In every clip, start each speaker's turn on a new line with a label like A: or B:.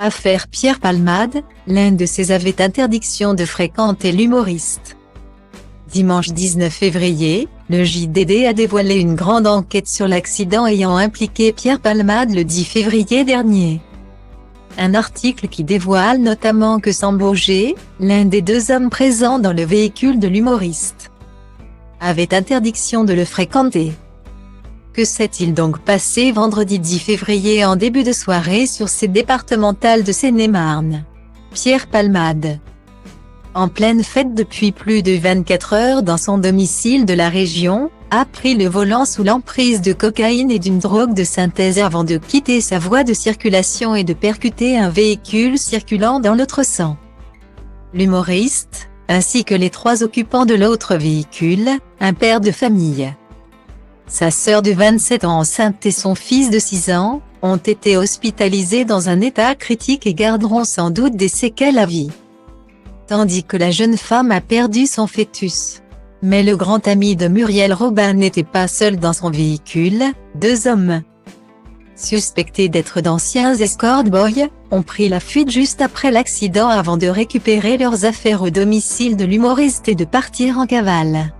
A: Affaire Pierre Palmade, l'un de ses avait interdiction de fréquenter l'humoriste. Dimanche 19 février, le JDD a dévoilé une grande enquête sur l'accident ayant impliqué Pierre Palmade le 10 février dernier. Un article qui dévoile notamment que Sambojé, l'un des deux hommes présents dans le véhicule de l'humoriste, avait interdiction de le fréquenter. Que s'est-il donc passé vendredi 10 février en début de soirée sur ces départementales de Seine-et-Marne? Pierre Palmade, en pleine fête depuis plus de 24 heures dans son domicile de la région, a pris le volant sous l'emprise de cocaïne et d'une drogue de synthèse avant de quitter sa voie de circulation et de percuter un véhicule circulant dans l'autre sens. L'humoriste, ainsi que les trois occupants de l'autre véhicule, un père de famille, sa sœur de 27 ans enceinte et son fils de 6 ans, ont été hospitalisés dans un état critique et garderont sans doute des séquelles à vie. Tandis que la jeune femme a perdu son fœtus. Mais le grand ami de Muriel Robin n'était pas seul dans son véhicule, deux hommes, suspectés d'être d'anciens escort boys, ont pris la fuite juste après l'accident avant de récupérer leurs affaires au domicile de l'humoriste et de partir en cavale.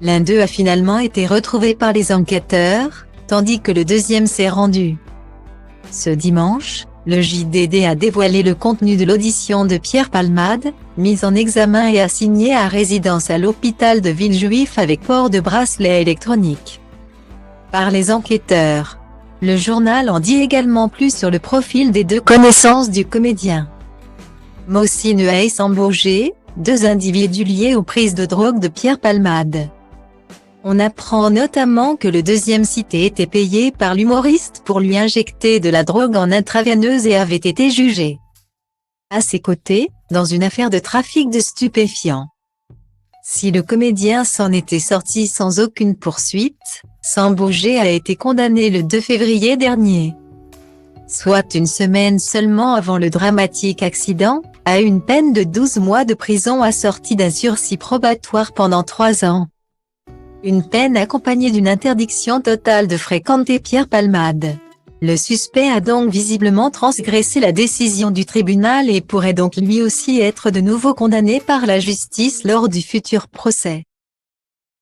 A: L'un d'eux a finalement été retrouvé par les enquêteurs, tandis que le deuxième s'est rendu. Ce dimanche, le JDD a dévoilé le contenu de l'audition de Pierre Palmade, mis en examen et assigné à résidence à l'hôpital de Villejuif avec port de bracelet électronique par les enquêteurs. Le journal en dit également plus sur le profil des deux connaissances du comédien. Mohsin et Sambojé, deux individus liés aux prises de drogue de Pierre Palmade. On apprend notamment que le deuxième cité était payé par l'humoriste pour lui injecter de la drogue en intraveineuse et avait été jugé à ses côtés, dans une affaire de trafic de stupéfiants. Si le comédien s'en était sorti sans aucune poursuite, Sambojé a été condamné le 2 février dernier, soit une semaine seulement avant le dramatique accident, à une peine de 12 mois de prison assortie d'un sursis probatoire pendant 3 ans. Une peine accompagnée d'une interdiction totale de fréquenter Pierre Palmade. Le suspect a donc visiblement transgressé la décision du tribunal et pourrait donc lui aussi être de nouveau condamné par la justice lors du futur procès.